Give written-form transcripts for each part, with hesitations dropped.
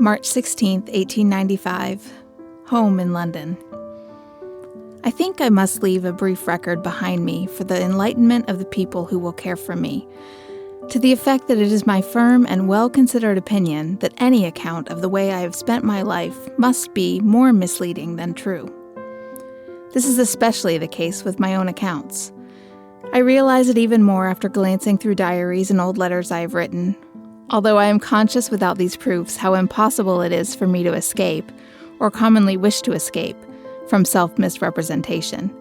March 16th, 1895. Home in London. I think I must leave a brief record behind me for the enlightenment of the people who will care for me, to the effect that it is my firm and well-considered opinion that any account of the way I have spent my life must be more misleading than true. This is especially the case with my own accounts. I realize it even more after glancing through diaries and old letters I have written, although I am conscious without these proofs how impossible it is for me to escape, or commonly wish to escape, from self-misrepresentation.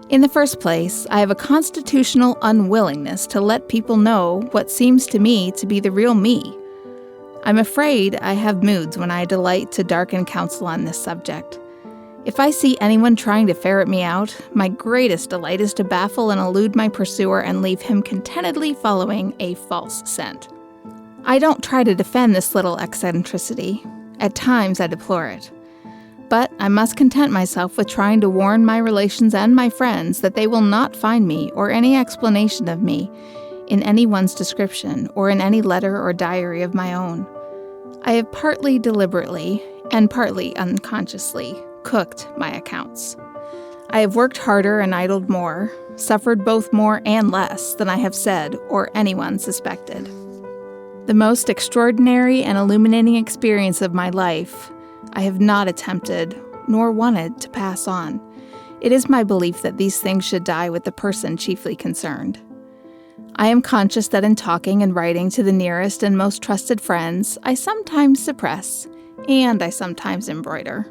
In the first place, I have a constitutional unwillingness to let people know what seems to me to be the real me. I'm afraid I have moods when I delight to darken counsel on this subject. If I see anyone trying to ferret me out, my greatest delight is to baffle and elude my pursuer and leave him contentedly following a false scent. I don't try to defend this little eccentricity. At times I deplore it. But I must content myself with trying to warn my relations and my friends that they will not find me or any explanation of me in anyone's description or in any letter or diary of my own. I have partly deliberately and partly unconsciously cooked my accounts. I have worked harder and idled more, suffered both more and less than I have said or anyone suspected. The most extraordinary and illuminating experience of my life I have not attempted nor wanted to pass on. It is my belief that these things should die with the person chiefly concerned. I am conscious that in talking and writing to the nearest and most trusted friends, I sometimes suppress, and I sometimes embroider.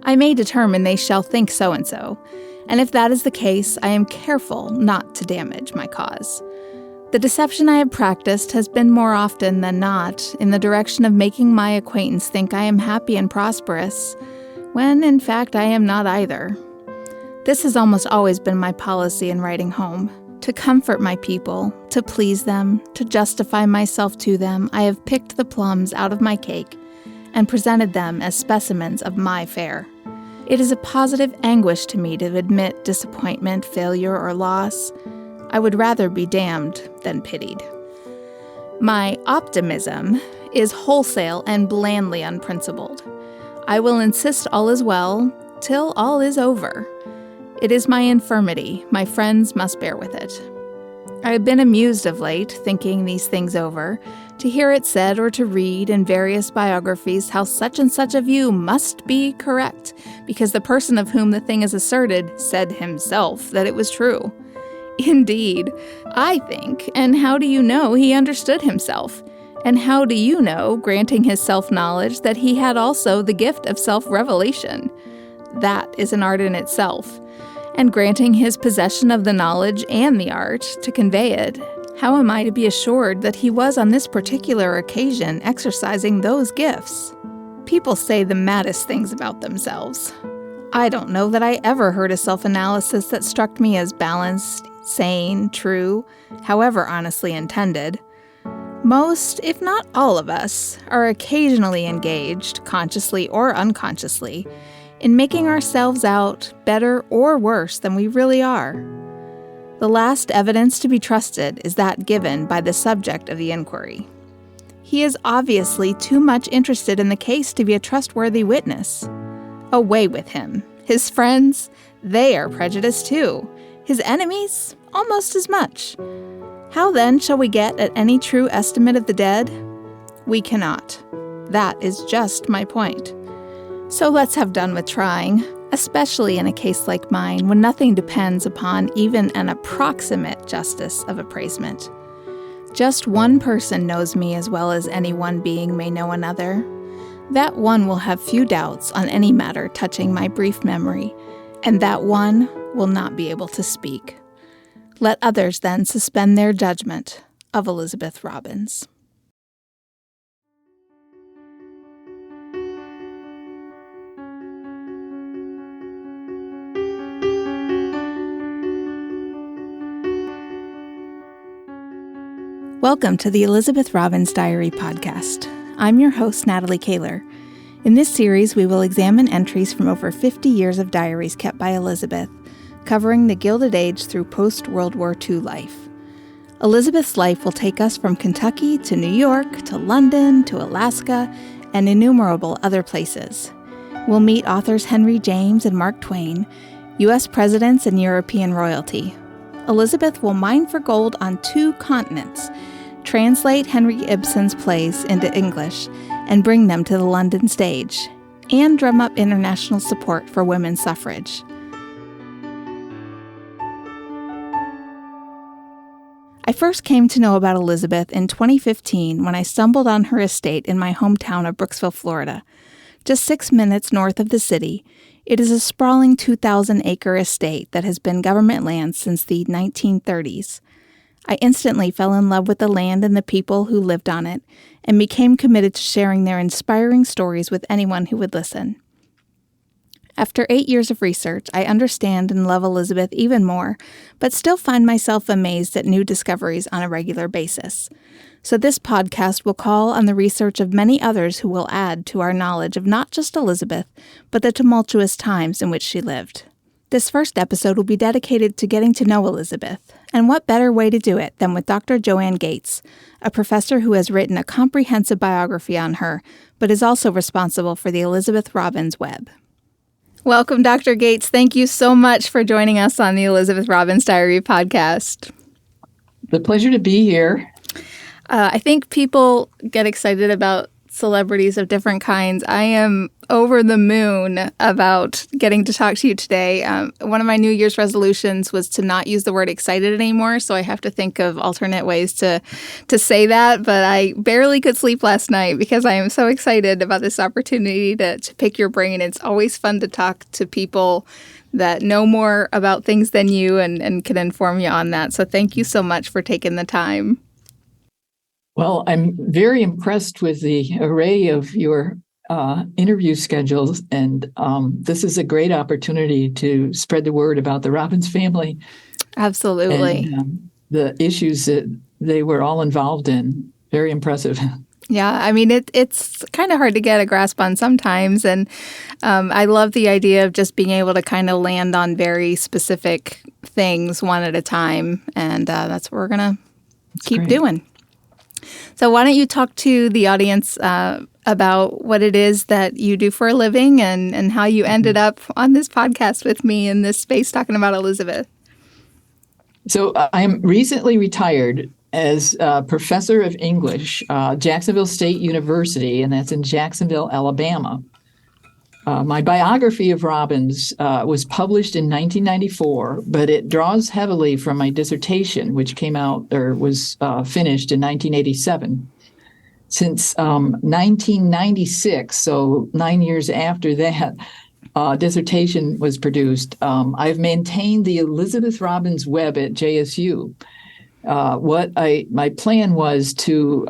I may determine they shall think so-and-so, and if that is the case, I am careful not to damage my cause. The deception I have practiced has been more often than not in the direction of making my acquaintance think I am happy and prosperous, when in fact I am not either. This has almost always been my policy in writing home. To comfort my people, to please them, to justify myself to them, I have picked the plums out of my cake and presented them as specimens of my fare. It is a positive anguish to me to admit disappointment, failure, or loss. I would rather be damned than pitied. My optimism is wholesale and blandly unprincipled. I will insist all is well till all is over. It is my infirmity. My friends must bear with it. I have been amused of late, thinking these things over, to hear it said or to read in various biographies how such and such a view must be correct, because the person of whom the thing is asserted said himself that it was true. Indeed, I think, and how do you know he understood himself? And how do you know, granting his self-knowledge, that he had also the gift of self-revelation? That is an art in itself. And granting his possession of the knowledge and the art to convey it, how am I to be assured that he was on this particular occasion exercising those gifts? People say the maddest things about themselves. I don't know that I ever heard a self-analysis that struck me as balanced, sane, true, however honestly intended. Most, if not all of us, are occasionally engaged, consciously or unconsciously, in making ourselves out better or worse than we really are. The last evidence to be trusted is that given by the subject of the inquiry. He is obviously too much interested in the case to be a trustworthy witness. Away with him. His friends, they are prejudiced too. His enemies, almost as much. How then shall we get at any true estimate of the dead? We cannot. That is just my point. So let's have done with trying, especially in a case like mine when nothing depends upon even an approximate justice of appraisement. Just one person knows me as well as any one being may know another. That one will have few doubts on any matter touching my brief memory, and that one will not be able to speak. Let others then suspend their judgment of Elizabeth Robbins. Welcome to the Elizabeth Robbins Diary podcast. I'm your host, Natalie Kaler. In this series, we will examine entries from over 50 years of diaries kept by Elizabeth, covering the Gilded Age through post-World War II life. Elizabeth's life will take us from Kentucky to New York to London to Alaska and innumerable other places. We'll meet authors Henry James and Mark Twain, U.S. presidents and European royalty. Elizabeth will mine for gold on 2 continents, translate Henry Ibsen's plays into English, and bring them to the London stage, and drum up international support for women's suffrage. I first came to know about Elizabeth in 2015 when I stumbled on her estate in my hometown of Brooksville, Florida. Just 6 minutes north of the city, it is a sprawling 2,000-acre estate that has been government land since the 1930s. I instantly fell in love with the land and the people who lived on it, and became committed to sharing their inspiring stories with anyone who would listen. After 8 years of research, I understand and love Elizabeth even more, but still find myself amazed at new discoveries on a regular basis. So this podcast will call on the research of many others who will add to our knowledge of not just Elizabeth, but the tumultuous times in which she lived. This first episode will be dedicated to getting to know Elizabeth, and what better way to do it than with Dr. Joanne Gates, a professor who has written a comprehensive biography on her, but is also responsible for the Elizabeth Robbins Web. Welcome, Dr. Gates. Thank you so much for joining us on the Elizabeth Robbins Diary podcast. The pleasure to be here. I think people get excited about celebrities of different kinds. I am over the moon about getting to talk to you today. One of my New Year's resolutions was to not use the word excited anymore, so I have to think of alternate ways to say that, but I barely could sleep last night because I am so excited about this opportunity to pick your brain. It's always fun to talk to people that know more about things than you and can inform you on that. So thank you so much for taking the time. Well, I'm very impressed with the array of your interview schedules, and this is a great opportunity to spread the word about the Robbins family. Absolutely. And the issues that they were all involved in. Very impressive. Yeah, I mean, it's kind of hard to get a grasp on sometimes, and I love the idea of just being able to kind of land on very specific things one at a time, and that's what we're going to keep doing. So why don't you talk to the audience about what it is that you do for a living and how you ended up on this podcast with me in this space talking about Elizabeth. So I'm recently retired as a professor of English, Jacksonville State University, and that's in Jacksonville, Alabama. My biography of Robbins was published in 1994, but it draws heavily from my dissertation, which came out or was finished in 1987. Since 1996, so 9 years after that dissertation was produced, I've maintained the Elizabeth Robbins Web at JSU. My plan was to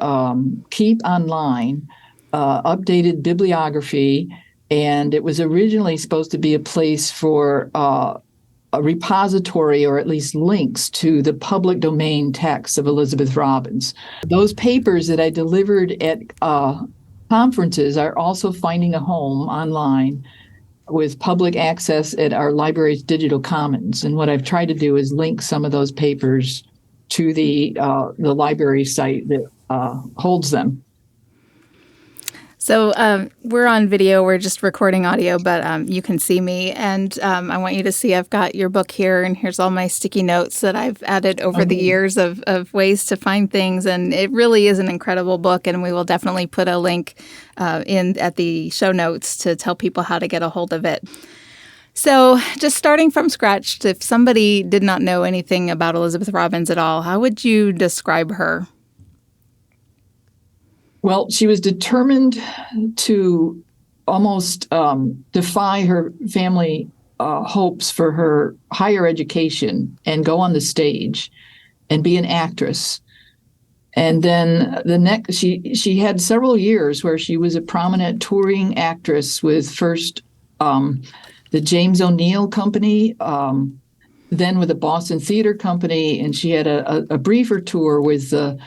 keep online updated bibliography, and it was originally supposed to be a place for a repository or at least links to the public domain texts of Elizabeth Robbins. Those papers that I delivered at conferences are also finding a home online with public access at our library's digital commons. And what I've tried to do is link some of those papers to the library site that holds them. So we're on video, we're just recording audio, but you can see me. And I want you to see I've got your book here, and here's all my sticky notes that I've added over the years of ways to find things. And it really is an incredible book, and we will definitely put a link in at the show notes to tell people how to get a hold of it. So just starting from scratch, if somebody did not know anything about Elizabeth Robbins at all, how would you describe her? Well, she was determined to almost defy her family hopes for her higher education and go on the stage and be an actress. And then she had several years where she was a prominent touring actress with first the James O'Neill Company, then with the Boston Theater Company, and she had a briefer tour with the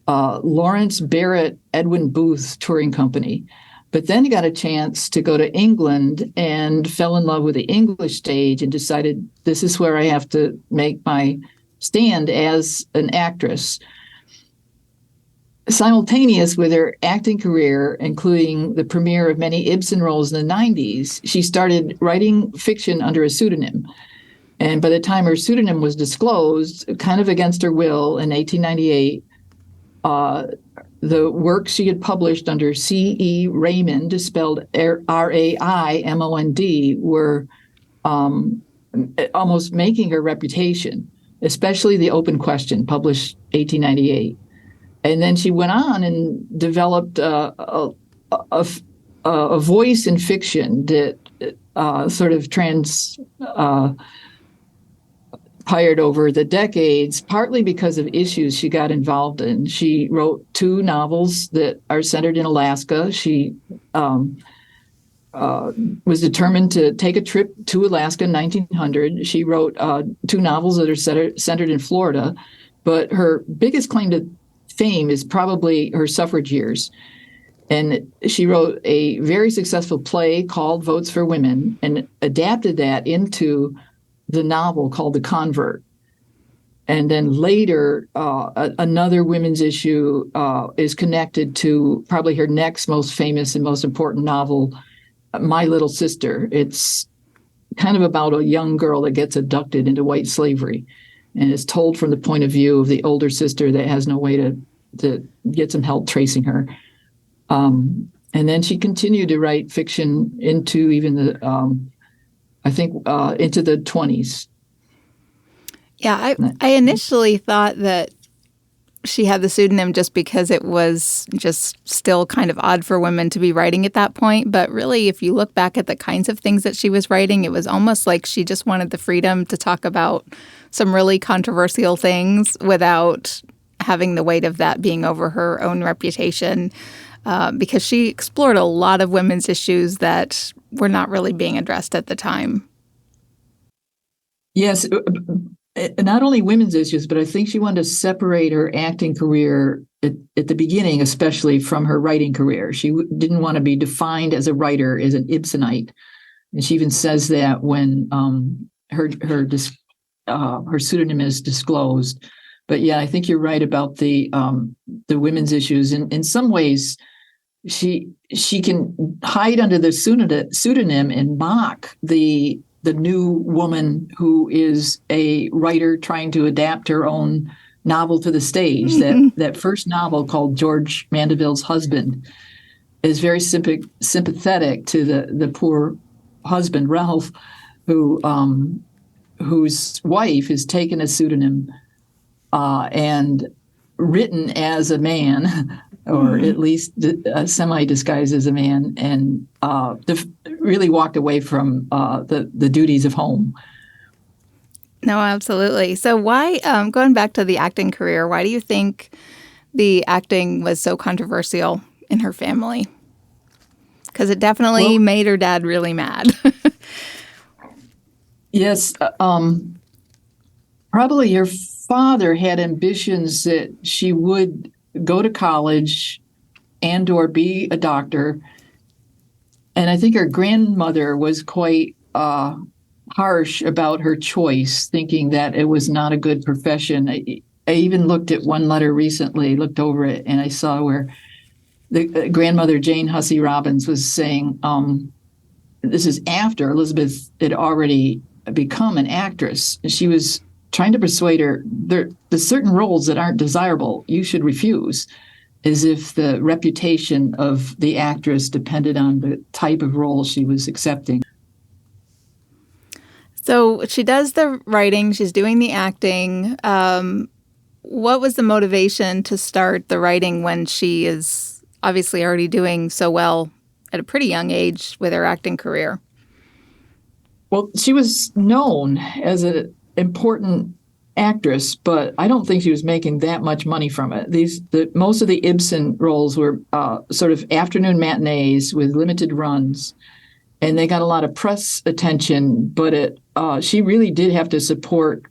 Lawrence Barrett Edwin Booth touring company. But then he got a chance to go to England and fell in love with the English stage and decided this is where I have to make my stand as an actress. simultaneous with her acting career, including the premiere of many Ibsen roles in the 90s, she started writing fiction under a pseudonym. And by the time her pseudonym was disclosed, kind of against her will, in 1898, the works she had published under C.E. Raymond, spelled Raimond, were almost making her reputation, especially The Open Question, published 1898. And then she went on and developed a voice in fiction that sort of transpired over the decades, partly because of issues she got involved in. She wrote 2 novels that are centered in Alaska. She was determined to take a trip to Alaska in 1900. She wrote 2 novels that are centered in Florida, but her biggest claim to fame is probably her suffrage years. And she wrote a very successful play called Votes for Women and adapted that into the novel called The Convert. And then later, another women's issue is connected to probably her next most famous and most important novel, My Little Sister. It's kind of about a young girl that gets abducted into white slavery, and is told from the point of view of the older sister that has no way to get some help tracing her. And then she continued to write fiction into even the, into the 20s. Yeah, I initially thought that she had the pseudonym just because it was just still kind of odd for women to be writing at that point. But really, if you look back at the kinds of things that she was writing, it was almost like she just wanted the freedom to talk about some really controversial things without having the weight of that being over her own reputation, because she explored a lot of women's issues that were not really being addressed at the time. Yes, not only women's issues, but I think she wanted to separate her acting career at the beginning, especially from her writing career. She didn't want to be defined as a writer, as an Ibsenite. And she even says that when her pseudonym is disclosed. But yeah, I think you're right about the women's issues. In some ways, she can hide under the pseudonym and mock the new woman who is a writer trying to adapt her own novel to the stage. That first novel, called George Mandeville's Husband, is very sympathetic to the poor husband, Ralph, whose wife has taken a pseudonym and written as a man, or at least semi-disguised as a man, and really walked away from the duties of home. No, absolutely. So why, going back to the acting career, why do you think the acting was so controversial in her family? Because it definitely made her dad really mad. Yes. Probably her father had ambitions that she would go to college and or be a doctor. And I think her grandmother was quite harsh about her choice, thinking that it was not a good profession. I even looked at one letter recently, looked over it, and I saw where the grandmother, Jane Hussey Robbins, was saying, this is after Elizabeth had already become an actress. She was trying to persuade her, there's certain roles that aren't desirable, you should refuse, as if the reputation of the actress depended on the type of role she was accepting. So she does the writing, she's doing the acting. What was the motivation to start the writing when she is obviously already doing so well at a pretty young age with her acting career? Well, she was known as an important actress, but I don't think she was making that much money from it. Most of the Ibsen roles were sort of afternoon matinees with limited runs, and they got a lot of press attention. But she really did have to support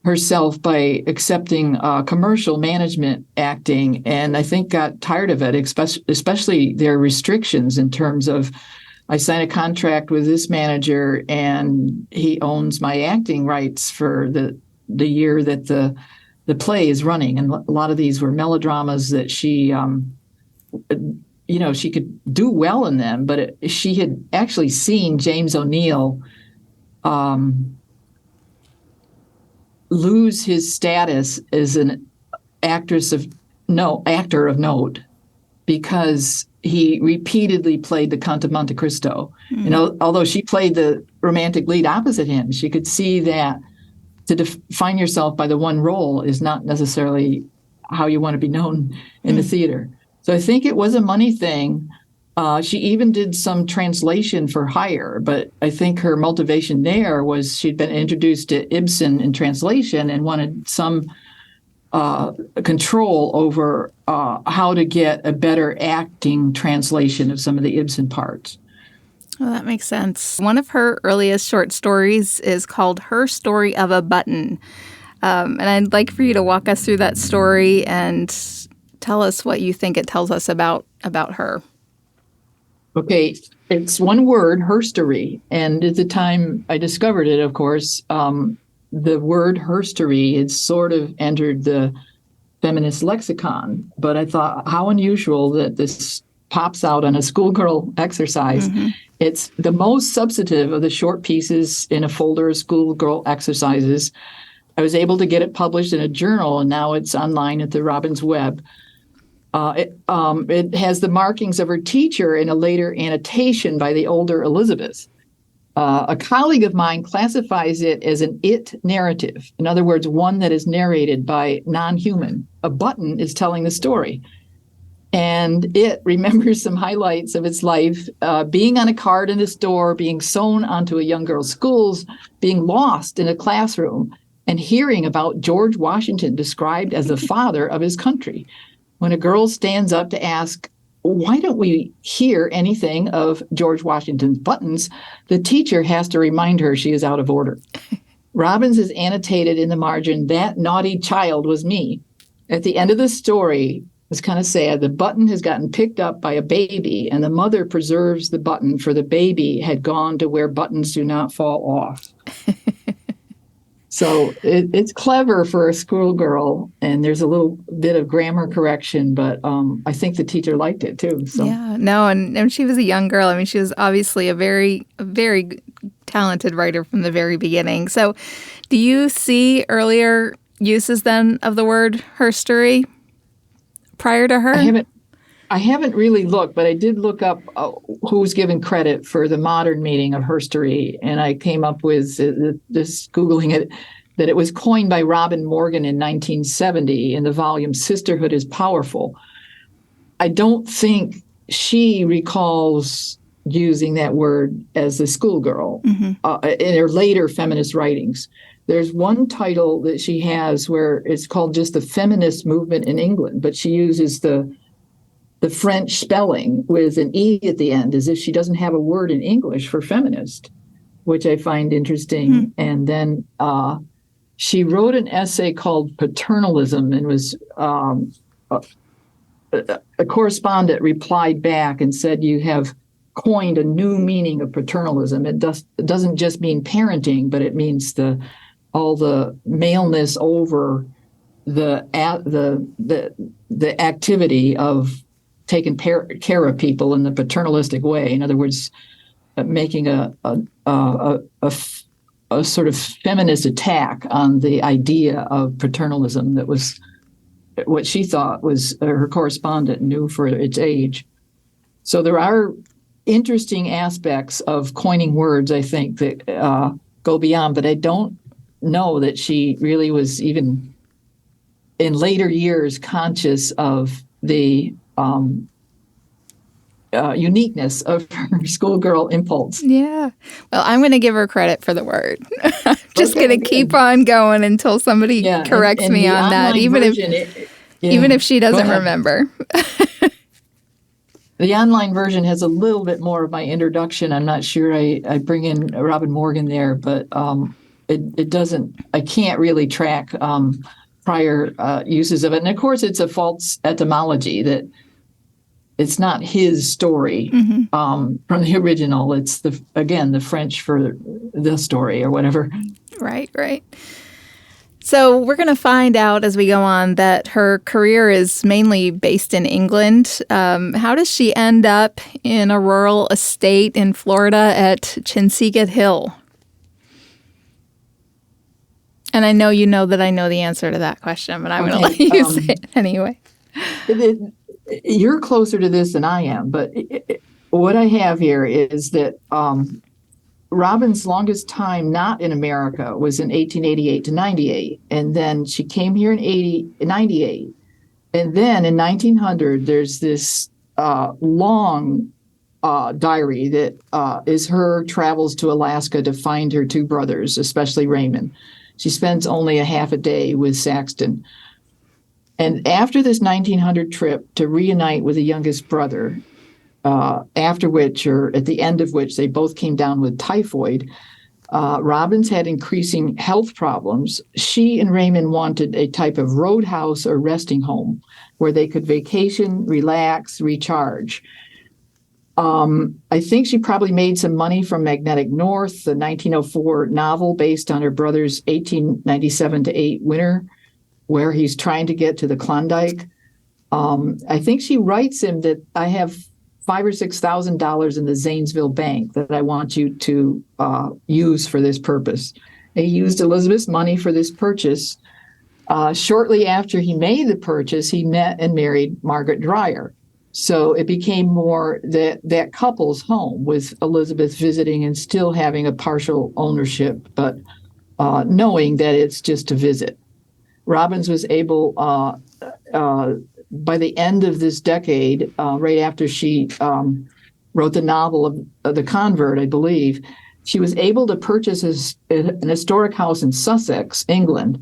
herself by accepting commercial management acting, and I think got tired of it, especially their restrictions in terms of, I sign a contract with this manager and he owns my acting rights for the year that the the play is running. And a lot of these were melodramas that she, she could do well in them, but she had actually seen James O'Neill lose his status as an actor of note because he repeatedly played the Count of Monte Cristo. Although she played the romantic lead opposite him, she could see that to define yourself by the one role is not necessarily how you want to be known in the theater. So I think it was a money thing. She even did some translation for hire, but I think her motivation there was she'd been introduced to Ibsen in translation and wanted some control over how to get a better acting translation of some of the Ibsen parts. Well, that makes sense. One of her earliest short stories is called Her Story of a Button. And I'd like for you to walk us through that story and tell us what you think it tells us about her. Okay, it's one word, herstory. And at the time I discovered it, of course, the word herstory had sort of entered the feminist lexicon. But I thought, how unusual that this pops out on a schoolgirl exercise. Mm-hmm. It's the most substantive of the short pieces in a folder of schoolgirl exercises. I was able to get it published in a journal, and now it's online at the Robbins Web. It has the markings of her teacher in a later annotation by the older Elizabeth. A colleague of mine classifies it as an it narrative. In other words, one that is narrated by non-human. A button is telling the story. And it remembers some highlights of its life, being on a card in a store, being sewn onto a young girl's schools, being lost in a classroom, and hearing about George Washington described as the father of his country. When a girl stands up to ask, why don't we hear anything of George Washington's buttons, the teacher has to remind her she is out of order. Robbins has annotated in the margin, that naughty child was me. At the end of the story, it's kind of sad. The button has gotten picked up by a baby, and the mother preserves the button, for the baby had gone to where buttons do not fall off. So it's clever for a schoolgirl, and there's a little bit of grammar correction, but I think the teacher liked it too. So. Yeah, no, and she was a young girl. I mean, she was obviously a very, very talented writer from the very beginning. So do you see earlier uses then of the word herstory prior to her? I haven't really looked, but I did look up who's given credit for the modern meaning of herstory, and I came up with, just Googling it, that it was coined by Robin Morgan in 1970 in the volume Sisterhood is Powerful. I don't think she recalls using that word as a schoolgirl in her later feminist writings. There's one title that she has where it's called just the feminist movement in England, but she uses the French spelling with an E at the end, as if she doesn't have a word in English for feminist, which I find interesting. And then she wrote an essay called Paternalism, and was a correspondent replied back and said, you have coined a new meaning of paternalism. It doesn't just mean parenting, but it means all the maleness over the activity of taking care of people in the paternalistic way. In other words, making a sort of feminist attack on the idea of paternalism that was what she thought was her correspondent knew for its age. So there are interesting aspects of coining words, I think, that go beyond, but I don't know that she really was even in later years conscious of the uniqueness of her schoolgirl impulse. Yeah. Well, I'm going to give her credit for the word. I'm just going to keep on going until somebody corrects me on that, even if she doesn't remember. The online version has a little bit more of my introduction. I'm not sure I bring in Robin Morgan there, but it doesn't, I can't really track prior uses of it. And of course, it's a false etymology that it's not his story from the original. It's the French for the story or whatever. Right. So we're going to find out as we go on that her career is mainly based in England. How does she end up in a rural estate in Florida at Chinsegat Hill? And I know you know that I know the answer to that question, but I'm going to let you say it anyway. You're closer to this than I am, but what I have here is that Robin's longest time not in America was in 1888 to 98. And then she came here in 98. And then in 1900, there's this long diary that is her travels to Alaska to find her two brothers, especially Raymond. She spends only a half a day with Saxton. And after this 1900 trip to reunite with the youngest brother, after which, or at the end of which, they both came down with typhoid, Robbins had increasing health problems. She and Raymond wanted a type of roadhouse or resting home where they could vacation, relax, recharge. I think she probably made some money from Magnetic North, the 1904 novel based on her brother's 1897 to 8 winter, where he's trying to get to the Klondike. I think she writes him that I have $5,000 or $6,000 in the Zanesville Bank that I want you to use for this purpose. He used Elizabeth's money for this purchase. Shortly after he made the purchase, he met and married Margaret Dreyer. So it became more that couple's home, with Elizabeth visiting and still having a partial ownership, but knowing that it's just a visit. Robbins was able, by the end of this decade, right after she wrote the novel of The Convert, I believe, she was able to purchase an historic house in Sussex, England,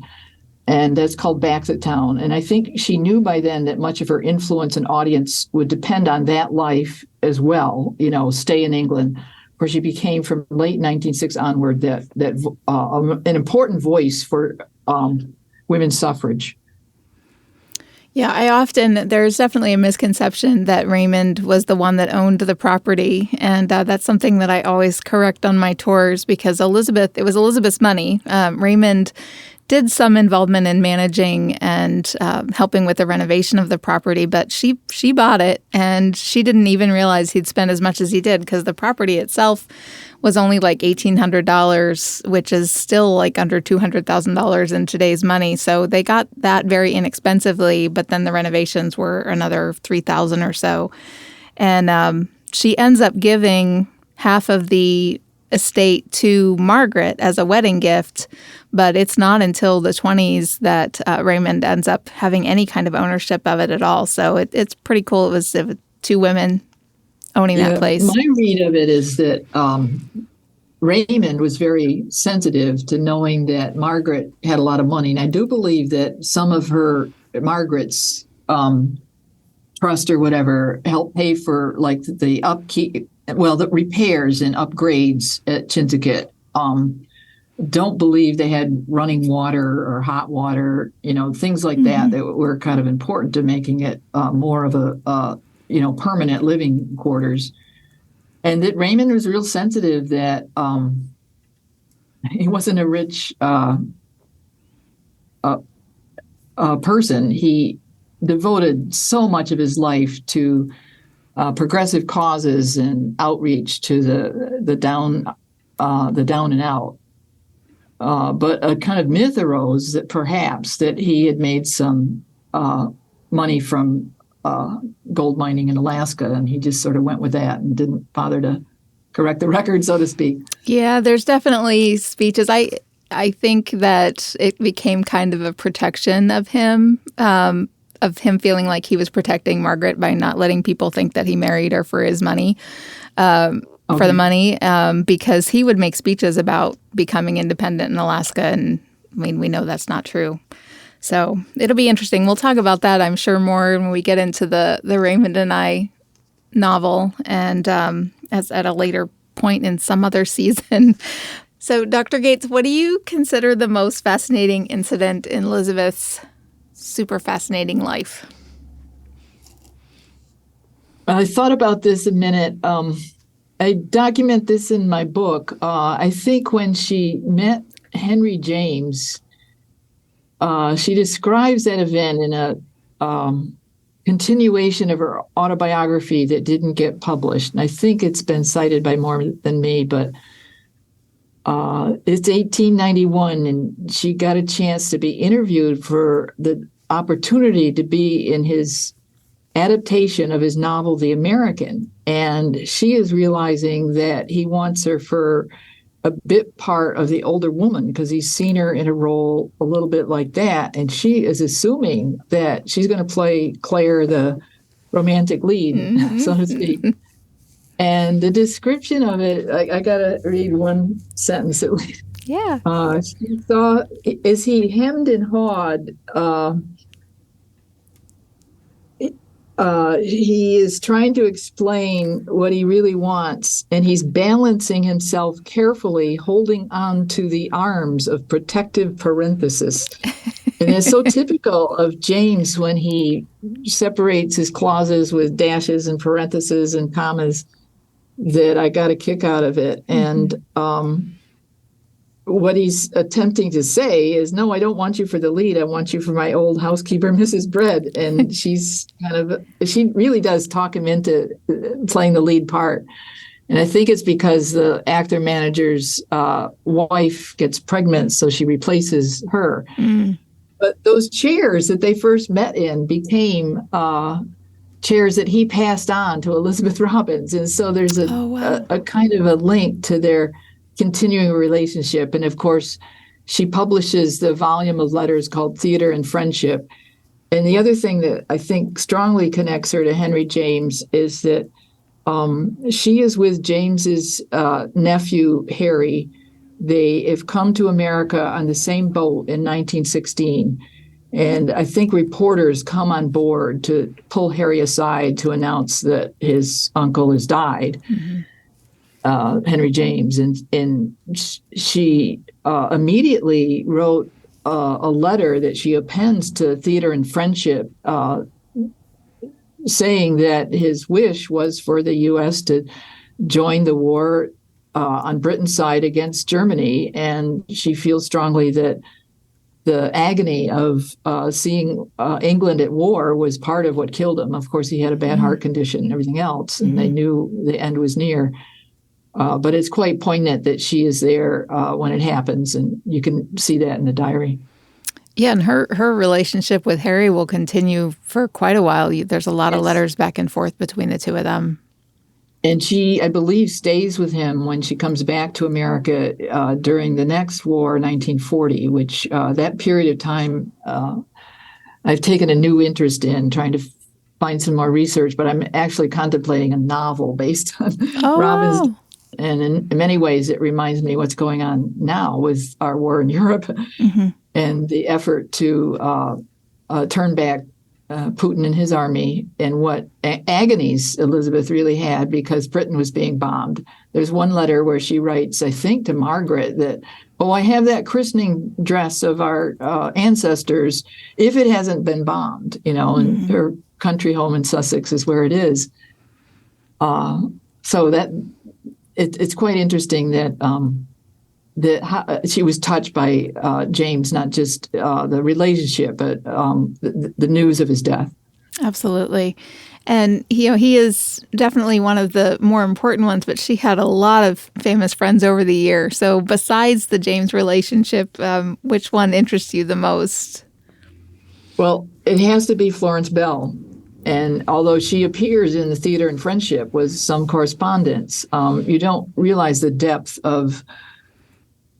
and that's called Baxettstown. And I think she knew by then that much of her influence and audience would depend on that life as well, stay in England, where she became from late 1906 onward an important voice for women's suffrage. Yeah, there's definitely a misconception that Raymond was the one that owned the property. And that's something that I always correct on my tours, because it was Elizabeth's money. Raymond did some involvement in managing and helping with the renovation of the property, but she bought it, and she didn't even realize he'd spent as much as he did, because the property itself was only like $1,800, which is still like under $200,000 in today's money. So they got that very inexpensively, but then the renovations were another $3,000 or so. And she ends up giving half of the estate to Margaret as a wedding gift, but it's not until the 20s that Raymond ends up having any kind of ownership of it at all. So it's pretty cool. It was two women owning that place. My read of it is that Raymond was very sensitive to knowing that Margaret had a lot of money. And I do believe that some of Margaret's trust or whatever helped pay for like the upkeep, the repairs and upgrades at Chinsegat. Don't believe they had running water or hot water, things like that were kind of important to making it more of a permanent living quarters. And that Raymond was real sensitive that he wasn't a rich person. He devoted so much of his life to progressive causes and outreach to the down and out. But a kind of myth arose that perhaps that he had made some money from gold mining in Alaska, and he just sort of went with that and didn't bother to correct the record, so to speak. Yeah, there's definitely speeches. I think that it became kind of a protection of him feeling like he was protecting Margaret by not letting people think that he married her for his money. For the money, because he would make speeches about becoming independent in Alaska, and we know that's not true. So it'll be interesting. We'll talk about that, I'm sure, more when we get into the Raymond and I novel, and as at a later point in some other season. So, Dr. Gates, what do you consider the most fascinating incident in Elizabeth's super fascinating life? I thought about this a minute. I document this in my book. I think when she met Henry James, she describes that event in a continuation of her autobiography that didn't get published. And I think it's been cited by more than me, but it's 1891, and she got a chance to be interviewed for the opportunity to be in his adaptation of his novel, The American. And she is realizing that he wants her for a bit part of the older woman because he's seen her in a role a little bit like that. And she is assuming that she's going to play Claire, the romantic lead, so to speak. And the description of it, I got to read one sentence at least. Yeah. She saw, as he hemmed and hawed, he is trying to explain what he really wants, and he's balancing himself carefully, holding on to the arms of protective parenthesis. And it's so typical of James when he separates his clauses with dashes and parentheses and commas that I got a kick out of it. And what he's attempting to say is, no, I don't want you for the lead. I want you for my old housekeeper, Mrs. Bread. And she really does talk him into playing the lead part. And I think it's because the actor manager's wife gets pregnant, so she replaces her. But those chairs that they first met in became chairs that he passed on to Elizabeth Robbins. And so there's a kind of a link to their continuing relationship. And of course, she publishes the volume of letters called Theater and Friendship. And the other thing that I think strongly connects her to Henry James is that she is with James's nephew, Harry. They have come to America on the same boat in 1916. And I think reporters come on board to pull Harry aside to announce that his uncle has died. Henry James, and she immediately wrote a letter that she appends to Theater and Friendship, saying that his wish was for the U.S. to join the war on Britain's side against Germany, and she feels strongly that the agony of seeing England at war was part of what killed him. Of course, he had a bad heart condition and everything else, and they knew the end was near. But it's quite poignant that she is there when it happens, and you can see that in the diary. Yeah, and her relationship with Harry will continue for quite a while. There's a lot of letters back and forth between the two of them. And she, I believe, stays with him when she comes back to America during the next war, 1940, which that period of time I've taken a new interest in, trying to find some more research, but I'm actually contemplating a novel based on Robbins. Wow. And in many ways, it reminds me what's going on now with our war in Europe and the effort to turn back Putin and his army, and what agonies Elizabeth really had because Britain was being bombed. There's one letter where she writes, I think, to Margaret that, I have that christening dress of our ancestors if it hasn't been bombed, and her country home in Sussex is where it is. So that it's quite interesting that she was touched by James, not just the relationship, but the news of his death. Absolutely. And, he is definitely one of the more important ones, but she had a lot of famous friends over the year. So besides the James relationship, which one interests you the most? Well, it has to be Florence Bell. And although she appears in the Theater and Friendship with some correspondence, you don't realize the depth of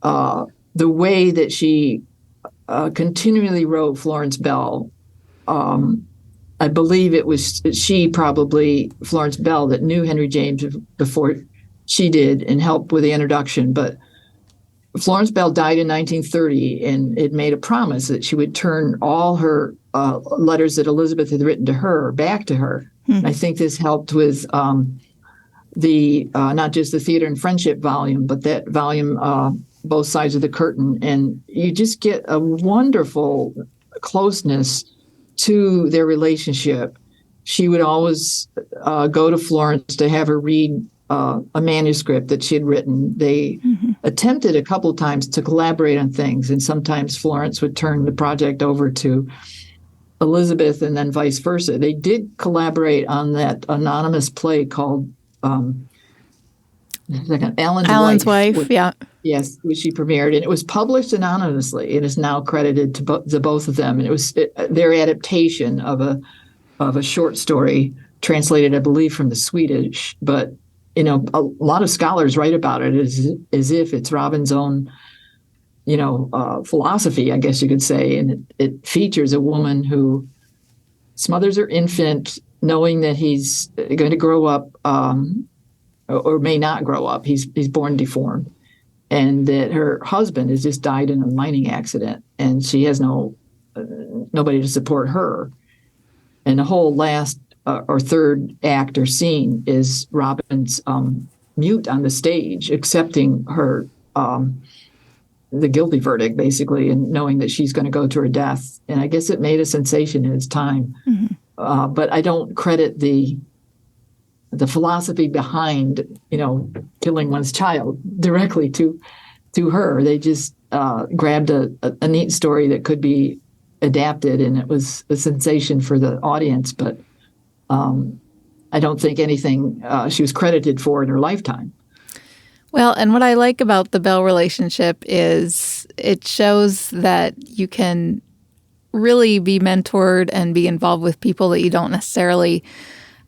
the way that she continually wrote Florence Bell. I believe it was Florence Bell, that knew Henry James before she did and helped with the introduction. But Florence Bell died in 1930, and it made a promise that she would turn all her letters that Elizabeth had written to her back to her. I think this helped with the not just the Theater and Friendship volume, but that volume, Both Sides of the Curtain. And you just get a wonderful closeness to their relationship. She would always go to Florence to have her read a manuscript that she had written. They attempted a couple of times to collaborate on things, and sometimes Florence would turn the project over to Elizabeth, and then vice versa. They did collaborate on that anonymous play called Alan's Wife, yeah. Yes, which she premiered, and it was published anonymously. It is now credited to the both of them, and it was their adaptation of a short story translated, I believe, from the Swedish. But a lot of scholars write about it as if it's Robin's own, philosophy, I guess you could say, and it features a woman who smothers her infant, knowing that he's going to grow up, or may not grow up. He's born deformed. And that her husband has just died in a mining accident, and she has nobody to support her. And the whole last or third act or scene is Robin's mute on the stage, accepting her the guilty verdict, basically, and knowing that she's going to go to her death. And I guess it made a sensation in its time. Mm-hmm. But I don't credit the philosophy behind, killing one's child directly to her. They just grabbed a neat story that could be adapted, and it was a sensation for the audience. But I don't think anything she was credited for in her lifetime. Well, and what I like about the Bell relationship is it shows that you can really be mentored and be involved with people that you don't necessarily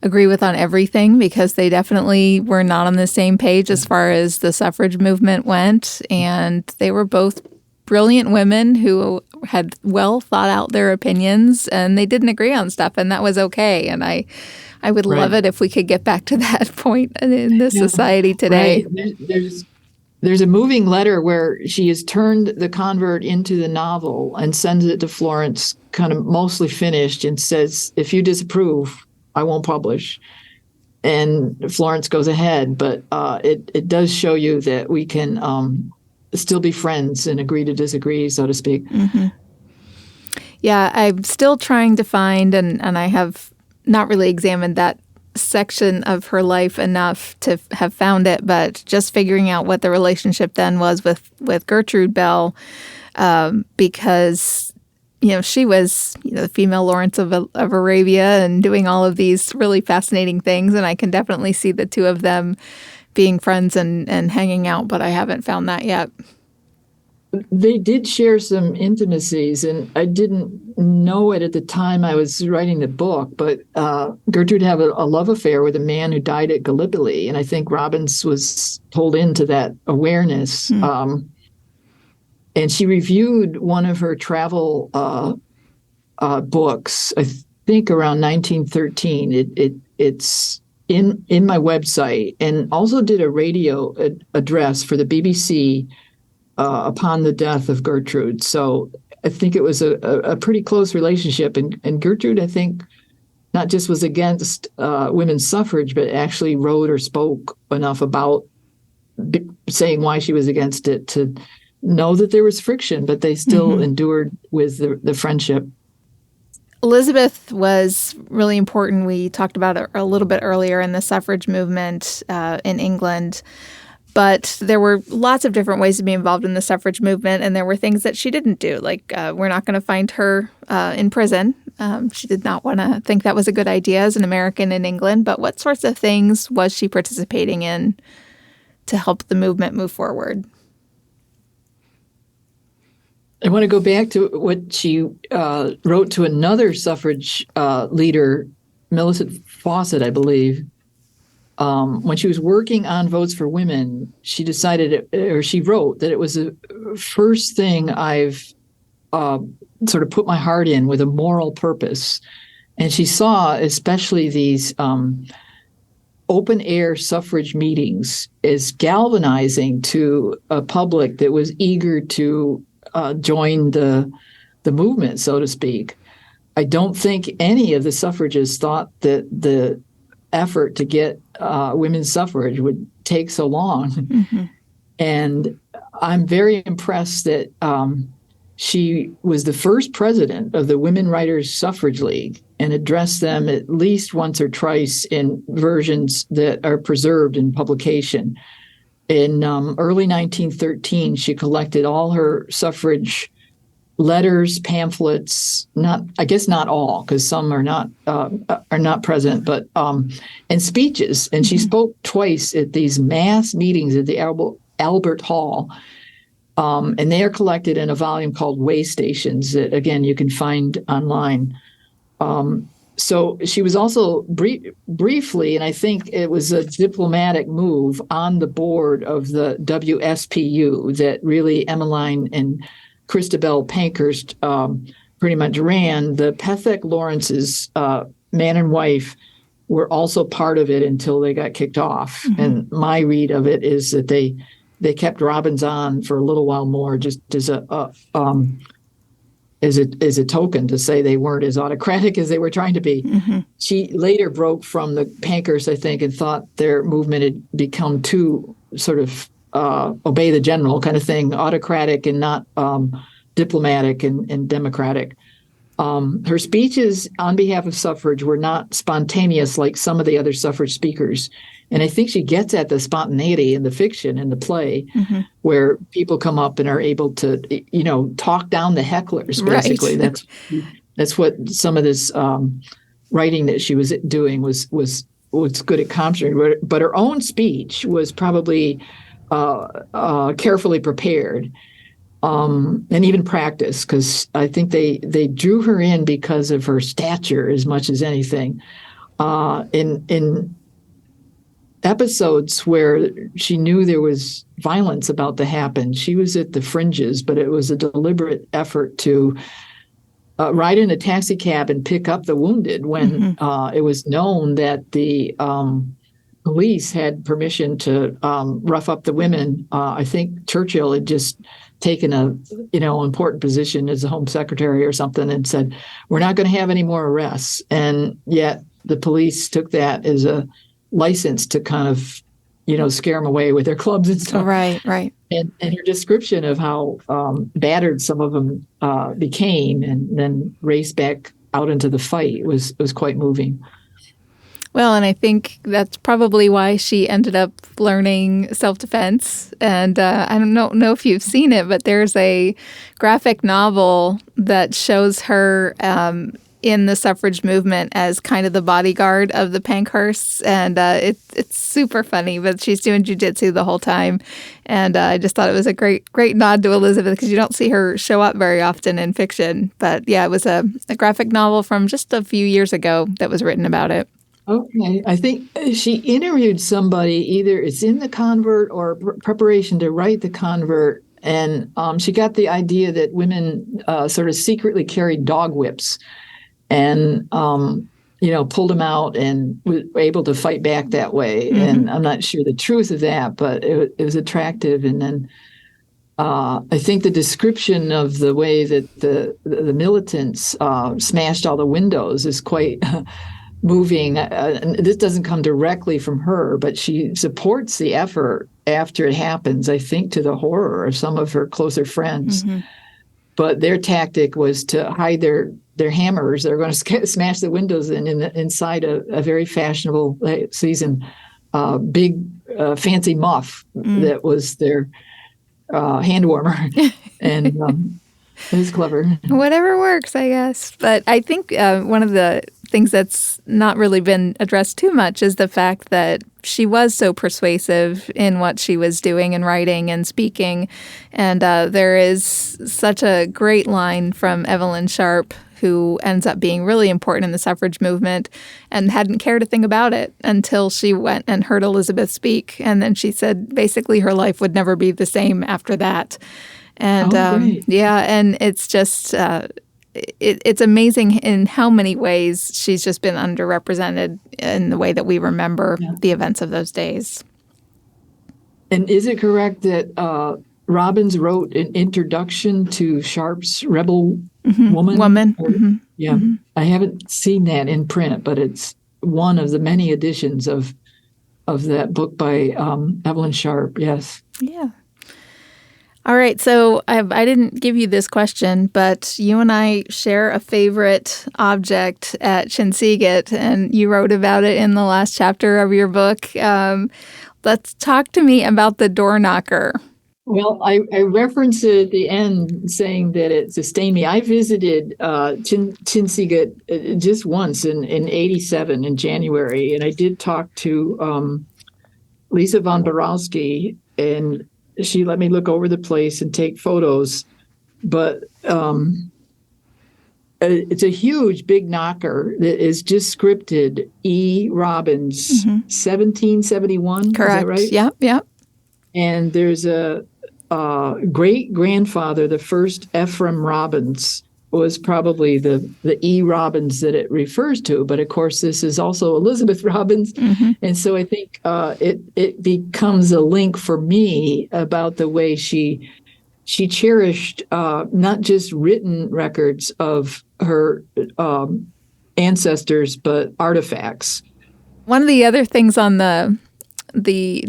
agree with on everything, because they definitely were not on the same page as far as the suffrage movement went. And they were both brilliant women who had well thought out their opinions, and they didn't agree on stuff, and that was okay. And I would love it if we could get back to that point in this society today. Right. There's a moving letter where she has turned the convert into the novel and sends it to Florence, kind of mostly finished, and says, if you disapprove, I won't publish. And Florence goes ahead, but it does show you that we can still be friends and agree to disagree, so to speak. Mm-hmm. Yeah, I'm still trying to find, and I have not really examined that section of her life enough to have found it, but just figuring out what the relationship then was with Gertrude Bell, because she was the female Lawrence of Arabia and doing all of these really fascinating things. And I can definitely see the two of them being friends and hanging out, but I haven't found that yet. They did share some intimacies, and I didn't know it at the time I was writing the book, but Gertrude had a love affair with a man who died at Gallipoli. And I think Robbins was pulled into that awareness. And she reviewed one of her travel books, I think around 1913. It's in my website, and also did a radio address for the BBC upon the death of Gertrude. So I think it was a pretty close relationship. And Gertrude, I think, not just was against women's suffrage, but actually wrote or spoke enough about saying why she was against it to know that there was friction, but they still endured with the friendship. Elizabeth was really important. We talked about it a little bit earlier in the suffrage movement in England. But there were lots of different ways to be involved in the suffrage movement, and there were things that she didn't do. Like, we're not going to find her in prison. She did not want to think that was a good idea as an American in England. But what sorts of things was she participating in to help the movement move forward? I want to go back to what she wrote to another suffrage leader, Millicent Fawcett, I believe. When she was working on Votes for Women, she decided, or she wrote, that it was the first thing I've sort of put my heart in with a moral purpose. And she saw especially these open air suffrage meetings as galvanizing to a public that was eager to join the movement, so to speak. I don't think any of the suffragists thought that the effort to get women's suffrage would take so long. And I'm very impressed that she was the first president of the Women Writers Suffrage League and addressed them at least once or twice in versions that are preserved in publication. in early 1913, she collected all her suffrage letters, pamphlets, I guess not all, because some are not present, but and speeches. And she spoke twice at these mass meetings at the Albert Hall. And they are collected in a volume called Way Stations that, again, you can find online. So she was also briefly, and I think it was a diplomatic move, on the board of the WSPU that really Emmeline and Christabel Pankhurst pretty much ran. The Pethek Lawrences, man and wife, were also part of it until they got kicked off. Mm-hmm. And my read of it is that they kept Robbins on for a little while more, just as a token to say they weren't as autocratic as they were trying to be. Mm-hmm. She later broke from the Pankhursts, I think, and thought their movement had become too sort of obey the general kind of thing, autocratic and not diplomatic and democratic. Her speeches on behalf of suffrage were not spontaneous like some of the other suffrage speakers. And I think she gets at the spontaneity in the fiction, in the play, mm-hmm. where people come up and are able to, talk down the hecklers, basically. Right. That's what some of this writing that she was doing was good at capturing. But her own speech was probably carefully prepared and even practiced, because I think they drew her in because of her stature as much as anything. In episodes where she knew there was violence about to happen, she was at the fringes, but it was a deliberate effort to ride in a taxi cab and pick up the wounded when mm-hmm. It was known that the police had permission to rough up the women. I think Churchill had just taken a important position as a Home Secretary or something and said, we're not going to have any more arrests. And yet the police took that as a license to kind of, scare them away with their clubs and stuff. Right. And her description of how battered some of them became and then raced back out into the fight was quite moving. Well, and I think that's probably why she ended up learning self-defense. And I don't know if you've seen it, but there's a graphic novel that shows her in the suffrage movement as kind of the bodyguard of the Pankhursts. And it's super funny, but she's doing jujitsu the whole time. And I just thought it was a great nod to Elizabeth, because you don't see her show up very often in fiction. But yeah, it was a graphic novel from just a few years ago that was written about it. Okay. I think she interviewed somebody, either it's in The Convert or preparation to write The Convert, and she got the idea that women sort of secretly carried dog whips and, pulled them out and were able to fight back that way. Mm-hmm. And I'm not sure the truth of that, but it was attractive. And then I think the description of the way that the militants smashed all the windows is quite moving. This doesn't come directly from her, but she supports the effort after it happens, I think, to the horror of some of her closer friends. Mm-hmm. But their tactic was to hide their hammers. They're going to smash the windows inside a very fashionable season, big fancy muff that was their hand warmer. And it was clever. Whatever works, I guess. But I think one of the things that's not really been addressed too much is the fact that she was so persuasive in what she was doing and writing and speaking. And there is such a great line from Evelyn Sharp, who ends up being really important in the suffrage movement and hadn't cared a thing about it until she went and heard Elizabeth speak. And then she said basically her life would never be the same after that. And and it's just it's amazing in how many ways she's just been underrepresented in the way that we remember the events of those days. And is it correct that Robbins wrote an introduction to Sharp's Rebel Woman? Yeah. Mm-hmm. I haven't seen that in print, but it's one of the many editions of that book by Evelyn Sharp. Yes. Yeah. All right, so I didn't give you this question, but you and I share a favorite object at Chinsegat, and you wrote about it in the last chapter of your book. The Let's talk to me about the door knocker. Well, I referenced it at the end saying that it sustained me. I visited Chinsegut just once in 87 in January, and I did talk to Lisa von Borowski, and she let me look over the place and take photos. But it's a huge, big knocker that is just scripted E. Robbins, 1771. Correct. Is that right? Yep. And there's a great grandfather, the first Ephraim Robbins, was probably the E. Robbins that it refers to. But of course, this is also Elizabeth Robbins. And so I think it becomes a link for me about the way she cherished not just written records of her ancestors, but artifacts. One of the other things on the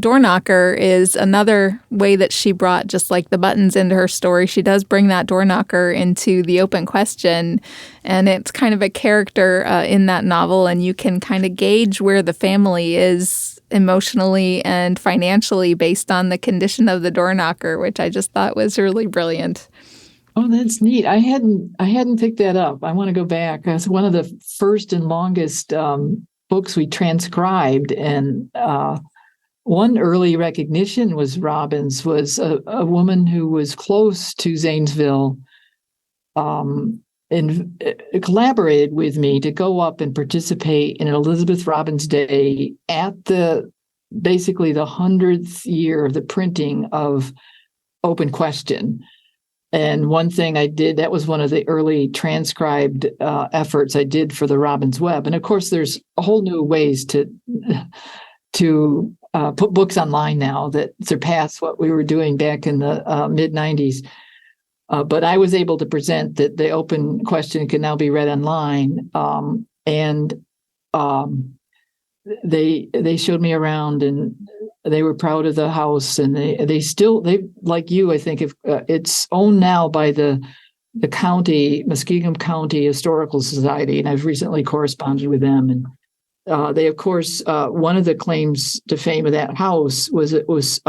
door knocker is another way that she brought just like the buttons into her story. She does bring that door knocker into the open question, and it's kind of a character in that novel, and you can kind of gauge where the family is emotionally and financially based on the condition of the door knocker, which I just thought was really brilliant. Oh, that's neat. I hadn't picked that up. I want to go back. That's one of the first and longest books we transcribed, and one early recognition was Robbins was a woman who was close to Zanesville, and collaborated with me to go up and participate in an Elizabeth Robbins Day at basically the 100th year of the printing of Open Question. And one thing I did, that was one of the early transcribed efforts I did for the Robbins Web. And of course, there's a whole new ways to put books online now that surpass what we were doing back in the mid 90s. But I was able to present that the Open Question can now be read online. And they showed me around, and they were proud of the house, and they like you, I think, if it's owned now by the county, Muskingum County Historical Society, and I've recently corresponded with them. And they, of course, one of the claims to fame of that house was it was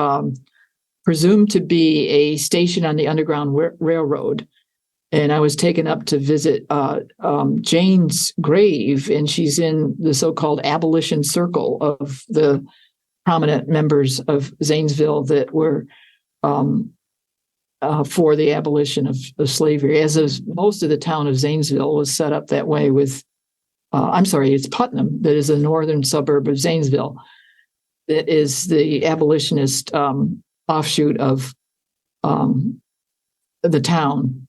presumed to be a station on the Underground Railroad. And I was taken up to visit Jane's grave, and she's in the so-called abolition circle of the prominent members of Zanesville that were for the abolition of slavery, as is most of the town of Zanesville was set up that way with, it's Putnam, that is a northern suburb of Zanesville, that is the abolitionist offshoot of the town.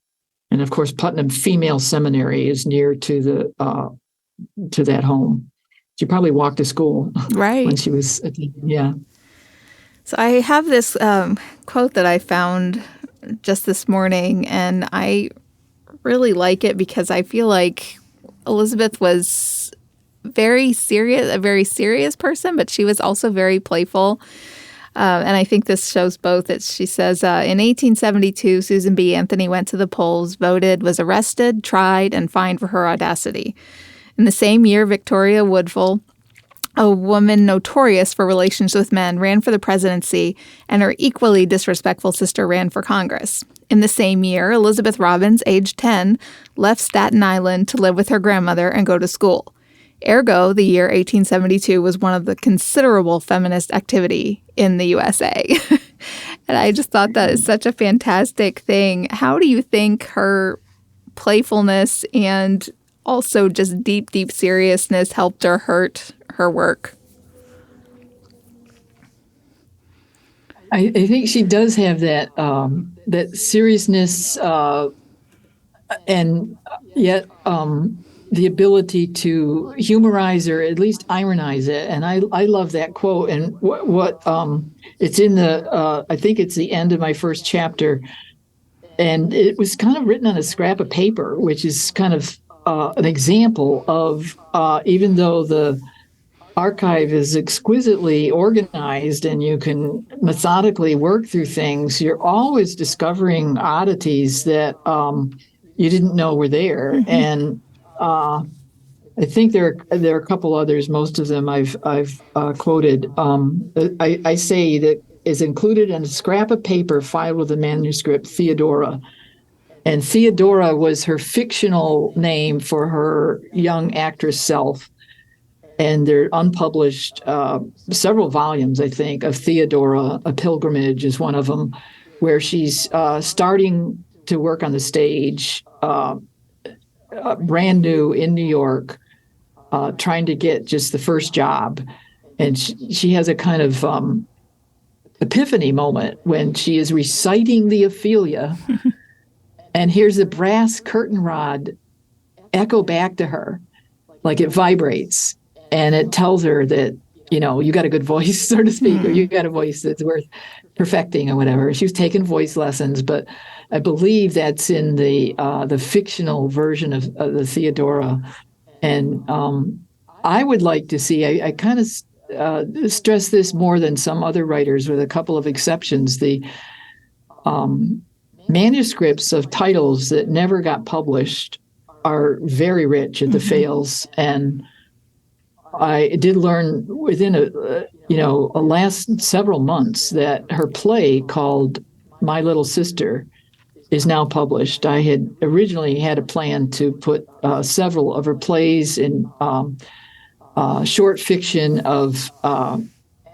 And of course, Putnam Female Seminary is near to that home. She probably walked to school right when she was yeah. So I have this quote that I found just this morning, and I really like it because I feel like Elizabeth was a very serious person, but she was also very playful. And I think this shows both. She says, in 1872, Susan B. Anthony went to the polls, voted, was arrested, tried, and fined for her audacity. In the same year, Victoria Woodville, a woman notorious for relations with men, ran for the presidency, and her equally disrespectful sister ran for Congress. In the same year, Elizabeth Robbins, age 10, left Staten Island to live with her grandmother and go to school. Ergo, the year 1872 was one of the considerable feminist activity in the USA. And I just thought that is such a fantastic thing. How do you think her playfulness and also just deep, deep seriousness helped or hurt her work? I think she does have that that seriousness, and yet the ability to humorize or at least ironize it. And I love that quote. And what it's in I think it's the end of my first chapter. And it was kind of written on a scrap of paper, which is kind of an example of, even though the archive is exquisitely organized and you can methodically work through things, you're always discovering oddities that you didn't know were there. And I think there are a couple others. Most of them I've quoted. I say that is included in a scrap of paper filed with the manuscript Theodora. And Theodora was her fictional name for her young actress self. And they're unpublished, several volumes, I think, of Theodora. A Pilgrimage is one of them, where she's starting to work on the stage, brand new in New York, trying to get just the first job. And she has a kind of epiphany moment when she is reciting the Ophelia and hears the brass curtain rod echo back to her, like it vibrates. And it tells her that, you got a good voice, so to speak, or you got a voice that's worth perfecting or whatever. She was taking voice lessons, but I believe that's in the fictional version of the Theodora. And I would like to see, I kind of stress this more than some other writers, with a couple of exceptions. The manuscripts of titles that never got published are very rich at the fails. And I did learn within a last several months that her play called My Little Sister is now published. I had originally had a plan to put several of her plays in short fiction of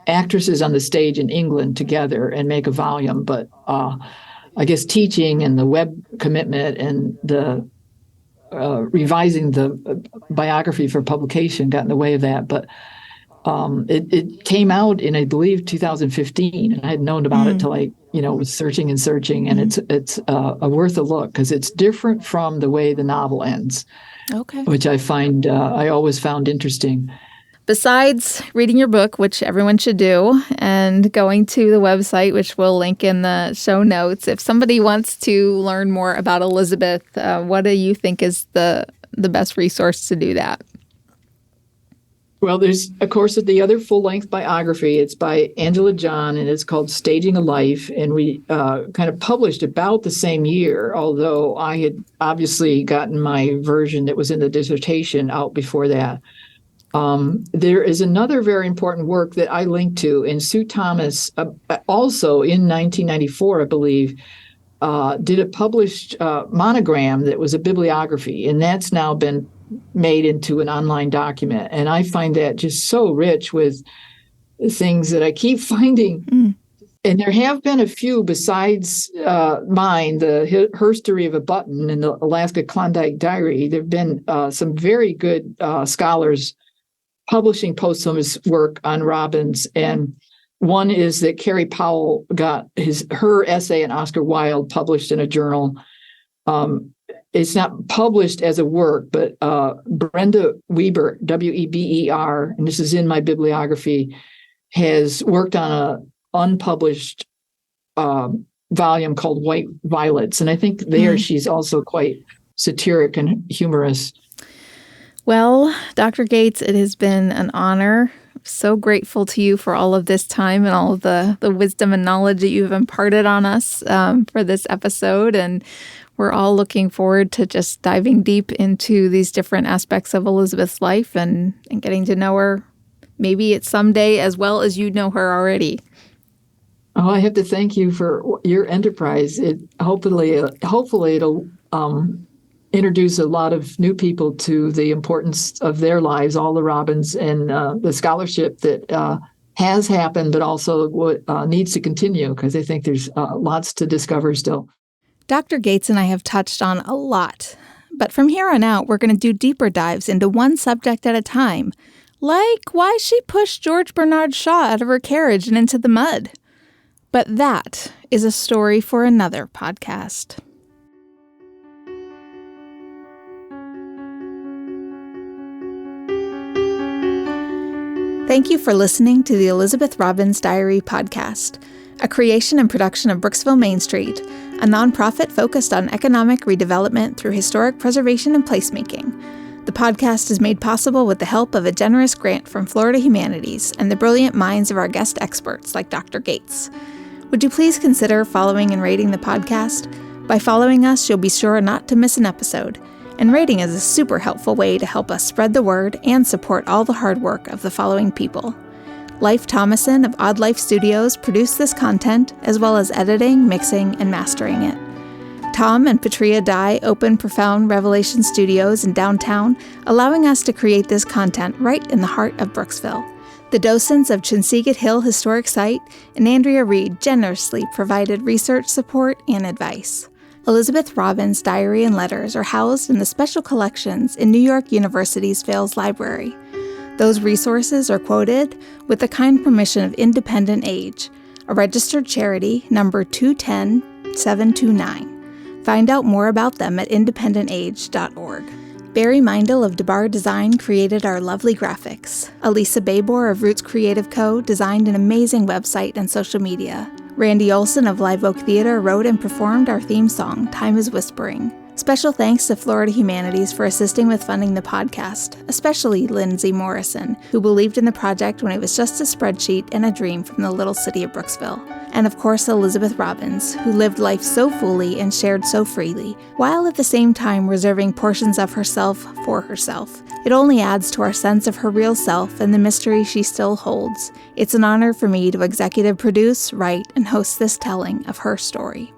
actresses on the stage in England together and make a volume. But I guess teaching and the web commitment and the revising the biography for publication got in the way of that. But it came out in, I believe, 2015, and I had known about it till I, was searching and searching, and it's worth a look because it's different from the way the novel ends. Okay. Which I find I always found interesting. Besides reading your book, which everyone should do, and going to the website, which we'll link in the show notes, if somebody wants to learn more about Elizabeth, what do you think is the best resource to do that? Well, there's, of course, the other full-length biography. It's by Angela John, and it's called Staging a Life. And we kind of published about the same year, although I had obviously gotten my version that was in the dissertation out before that. There is another very important work that I linked to, and Sue Thomas, also in 1994, I believe, did a published monogram that was a bibliography, and that's now been made into an online document. And I find that just so rich with things that I keep finding. And there have been a few besides mine, the Herstory of a Button and the Alaska Klondike Diary. There have been some very good scholars publishing posthumous work on Robbins. And one is that Carrie Powell got her essay on Oscar Wilde published in a journal. It's not published as a work, but Brenda Weber, Weber, and this is in my bibliography, has worked on an unpublished volume called White Violets. And I think there she's also quite satiric and humorous. Well, Dr. Gates, it has been an honor. I'm so grateful to you for all of this time and all of the wisdom and knowledge that you've imparted on us for this episode. And we're all looking forward to just diving deep into these different aspects of Elizabeth's life and getting to know her, maybe it's someday as well as you know her already. Oh, I have to thank you for your enterprise. Hopefully it'll introduce a lot of new people to the importance of their lives, all the Robbins, and the scholarship that has happened, but also what needs to continue, because I think there's lots to discover still. Dr. Gates and I have touched on a lot, but from here on out, we're going to do deeper dives into one subject at a time, like why she pushed George Bernard Shaw out of her carriage and into the mud. But that is a story for another podcast. Thank you for listening to the Elizabeth Robbins Diary podcast, a creation and production of Brooksville Main Street, a nonprofit focused on economic redevelopment through historic preservation and placemaking. The podcast is made possible with the help of a generous grant from Florida Humanities and the brilliant minds of our guest experts like Dr. Gates. Would you please consider following and rating the podcast? By following us, you'll be sure not to miss an episode. And rating is a super helpful way to help us spread the word and support all the hard work of the following people. Leif Thomason of Odd Life Studios produced this content, as well as editing, mixing, and mastering it. Tom and Patria Dye opened Profound Revelation Studios in downtown, allowing us to create this content right in the heart of Brooksville. The docents of Chinsegat Hill Historic Site and Andrea Reed generously provided research support and advice. Elizabeth Robin's diary and letters are housed in the special collections in New York University's Fales Library. Those resources are quoted with the kind permission of Independent Age, a registered charity number 210729. Find out more about them at independentage.org. Barry Meindl of DeBar Design created our lovely graphics. Elisa Babor of Roots Creative Co. designed an amazing website and social media. Randy Olson of Live Oak Theater wrote and performed our theme song, Time is Whispering. Special thanks to Florida Humanities for assisting with funding the podcast, especially Lindsay Morrison, who believed in the project when it was just a spreadsheet and a dream from the little city of Brooksville. And of course, Elizabeth Robbins, who lived life so fully and shared so freely, while at the same time reserving portions of herself for herself. It only adds to our sense of her real self and the mystery she still holds. It's an honor for me to executive produce, write, and host this telling of her story.